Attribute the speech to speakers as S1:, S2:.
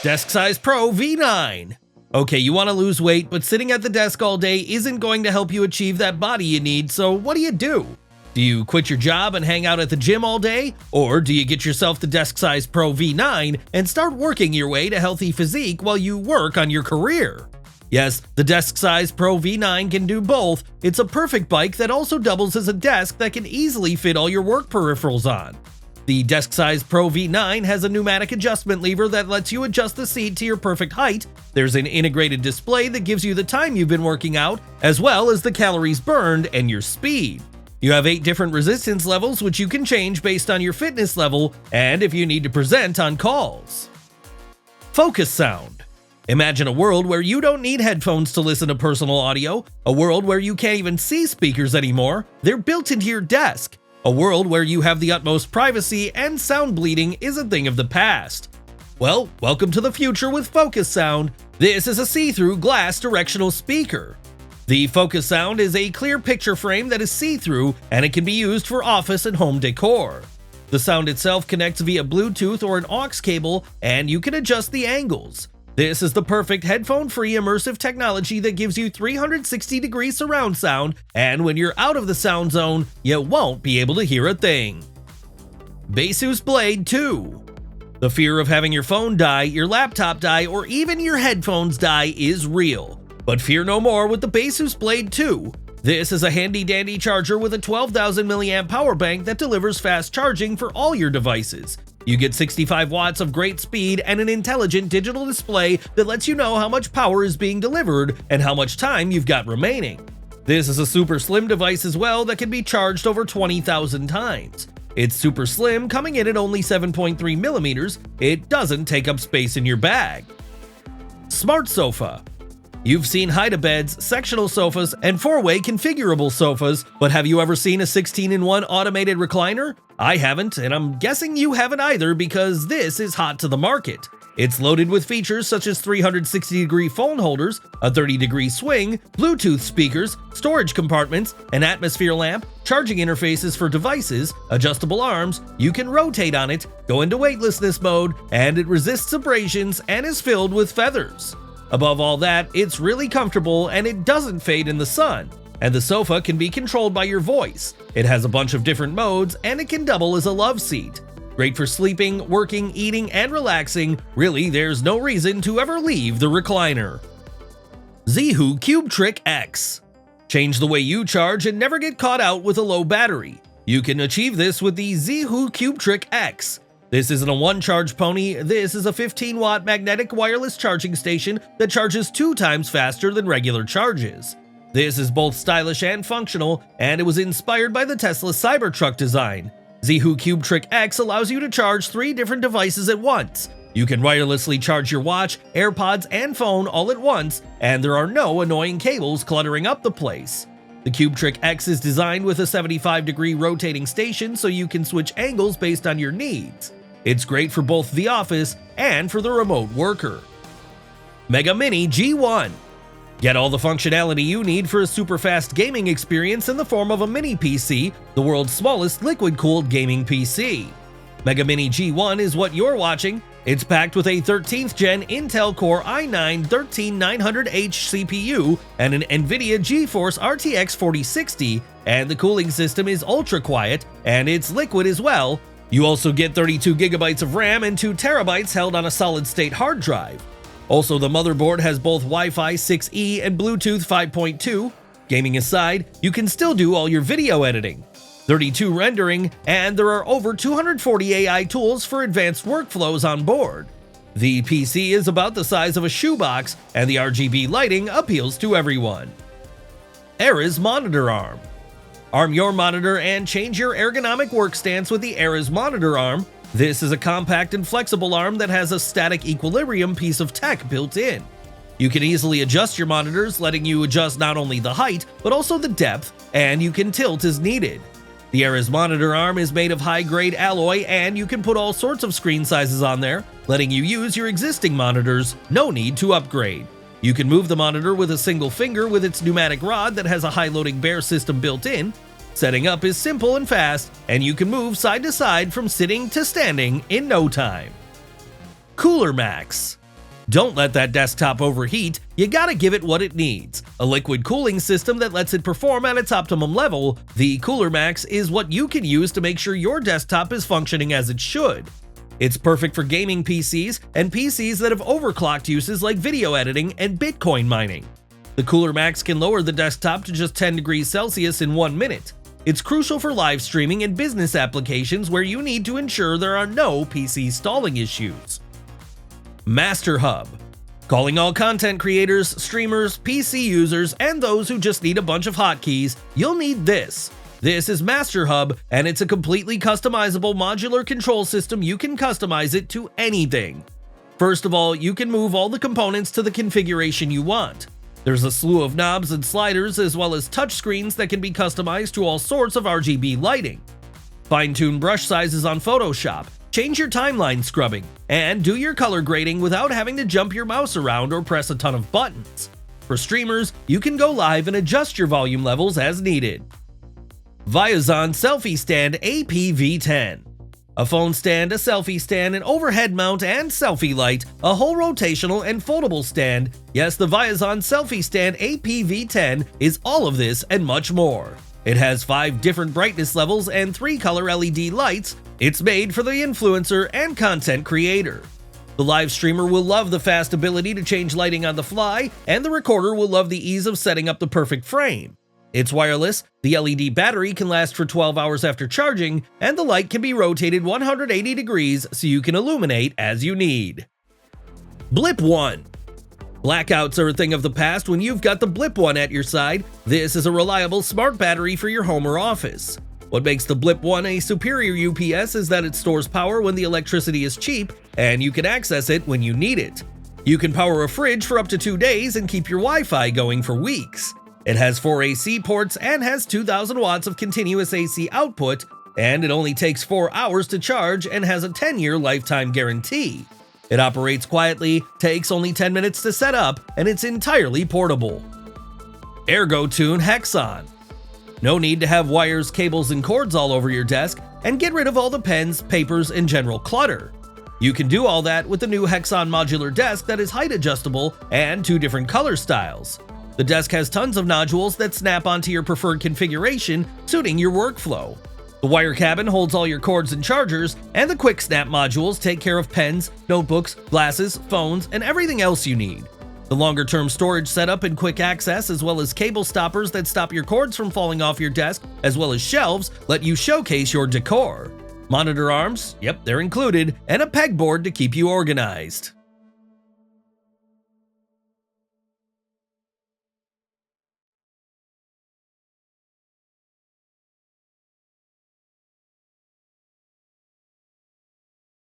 S1: Deskcise Pro V9. Okay, you want to lose weight, but sitting at the desk all day isn't going to help you achieve that body you need, so what do? Do you quit your job and hang out at the gym all day? Or do you get yourself the Deskcise Pro V9 and start working your way to healthy physique while you work on your career? Yes, the Deskcise Pro V9 can do both. It's a perfect bike that also doubles as a desk that can easily fit all your work peripherals on. The Deskcise Pro V9 has a pneumatic adjustment lever that lets you adjust the seat to your perfect height. There's an integrated display that gives you the time you've been working out, as well as the calories burned and your speed. You have 8 different resistance levels, which you can change based on your fitness level and if you need to present on calls. Focusound. Imagine a world where you don't need headphones to listen to personal audio, a world where you can't even see speakers anymore. They're built into your desk. A world where you have the utmost privacy and sound bleeding is a thing of the past. Well, welcome to the future with Focusound. This is a see-through glass directional speaker. The Focusound is a clear picture frame that is see-through, and it can be used for office and home decor. The sound itself connects via Bluetooth or an aux cable, and you can adjust the angles. This is the perfect headphone-free immersive technology that gives you 360-degree surround sound, and when you're out of the sound zone, you won't be able to hear a thing. Baseus Blade 2. The fear of having your phone die, your laptop die, or even your headphones die is real. But fear no more with the Baseus Blade 2. This is a handy-dandy charger with a 12,000 mAh power bank that delivers fast charging for all your devices. You get 65 watts of great speed and an intelligent digital display that lets you know how much power is being delivered and how much time you've got remaining. This is a super slim device as well that can be charged over 20,000 times. It's super slim, coming in at only 7.3 millimeters. It doesn't take up space in your bag. Smartsofa. You've seen hide-a-beds, sectional sofas, and 4-way configurable sofas, but have you ever seen a 16-in-1 automated recliner? I haven't, and I'm guessing you haven't either because this is hot to the market. It's loaded with features such as 360-degree phone holders, a 30-degree swing, Bluetooth speakers, storage compartments, an atmosphere lamp, charging interfaces for devices, adjustable arms, you can rotate on it, go into weightlessness mode, and it resists abrasions and is filled with feathers. Above all that, it's really comfortable and it doesn't fade in the sun. And the sofa can be controlled by your voice. It has a bunch of different modes and it can double as a love seat. Great for sleeping, working, eating, and relaxing. Really, there's no reason to ever leave the recliner. ZEEHOO CubeTrick X. Change the way you charge and never get caught out with a low battery. You can achieve this with the ZEEHOO CubeTrick X. This isn't a one-charge pony, this is a 15-watt magnetic wireless charging station that charges 2 times faster than regular charges. This is both stylish and functional, and it was inspired by the Tesla Cybertruck design. ZEEHOO CubeTrick X allows you to charge 3 different devices at once. You can wirelessly charge your watch, AirPods, and phone all at once, and there are no annoying cables cluttering up the place. The CubeTrick X is designed with a 75-degree rotating station so you can switch angles based on your needs. It's great for both the office and for the remote worker. MEGAMINI G1. Get all the functionality you need for a super fast gaming experience in the form of a mini PC, the world's smallest liquid-cooled gaming PC. MEGAMINI G1 is what you're watching. It's packed with a 13th gen Intel Core i9-13900H CPU and an NVIDIA GeForce RTX 4060, and the cooling system is ultra quiet and it's liquid as well. You also get 32 gigabytes of RAM and 2 terabytes held on a solid-state hard drive. Also, the motherboard has both Wi-Fi 6E and Bluetooth 5.2. Gaming aside, you can still do all your video editing, 32 rendering, and there are over 240 AI tools for advanced workflows on board. The PC is about the size of a shoebox, and the RGB lighting appeals to everyone. Era's Monitor Arm. Arm your monitor and change your ergonomic work stance with the Era's Monitor Arm. This is a compact and flexible arm that has a static equilibrium piece of tech built in. You can easily adjust your monitors, letting you adjust not only the height, but also the depth, and you can tilt as needed. The Era's Monitor Arm is made of high-grade alloy, and you can put all sorts of screen sizes on there, letting you use your existing monitors, no need to upgrade. You can move the monitor with a single finger with its pneumatic rod that has a high-loading bear system built in. Setting up is simple and fast, and you can move side to side from sitting to standing in no time. Cooler Max. Don't let that desktop overheat, you gotta give it what it needs. A liquid cooling system that lets it perform at its optimum level. The Cooler Max is what you can use to make sure your desktop is functioning as it should. It's perfect for gaming PCs and PCs that have overclocked uses like video editing and Bitcoin mining. The Cooler Max can lower the desktop to just 10 degrees Celsius in 1 minute. It's crucial for live streaming and business applications where you need to ensure there are no PC stalling issues. MasterHUB. Calling all content creators, streamers, PC users, and those who just need a bunch of hotkeys, you'll need this. This is MasterHUB, and it's a completely customizable modular control system. You can customize it to anything. First of all, you can move all the components to the configuration you want. There's a slew of knobs and sliders as well as touchscreens that can be customized to all sorts of RGB lighting. Fine-tune brush sizes on Photoshop, change your timeline scrubbing, and do your color grading without having to jump your mouse around or press a ton of buttons. For streamers, you can go live and adjust your volume levels as needed. Viozon Selfie Stand AP-V10. A phone stand, a selfie stand, an overhead mount, and selfie light, a whole rotational and foldable stand. Yes, the Viozon Selfie Stand AP-V10 is all of this and much more. It has 5 different brightness levels and 3 color LED lights. It's made for the influencer and content creator. The live streamer will love the fast ability to change lighting on the fly, and the recorder will love the ease of setting up the perfect frame. It's wireless, the LED battery can last for 12 hours after charging, and the light can be rotated 180 degrees so you can illuminate as you need. BlipOne. Blackouts are a thing of the past when you've got the BlipOne at your side. This is a reliable smart battery for your home or office. What makes the BlipOne a superior UPS is that it stores power when the electricity is cheap, and you can access it when you need it. You can power a fridge for up to 2 days and keep your Wi-Fi going for weeks. It has 4 AC ports and has 2,000 watts of continuous AC output, and it only takes 4 hours to charge and has a 10-year lifetime guarantee. It operates quietly, takes only 10 minutes to set up, and it's entirely portable. ErgoTune Hexon. No need to have wires, cables, and cords all over your desk, and get rid of all the pens, papers, and general clutter. You can do all that with the new Hexon modular desk that is height adjustable and 2 different color styles. The desk has tons of nodules that snap onto your preferred configuration, suiting your workflow. The wire cabin holds all your cords and chargers, and the quick snap modules take care of pens, notebooks, glasses, phones, and everything else you need. The longer-term storage setup and quick access, as well as cable stoppers that stop your cords from falling off your desk, as well as shelves, let you showcase your decor. Monitor arms, yep, they're included, and a pegboard to keep you organized.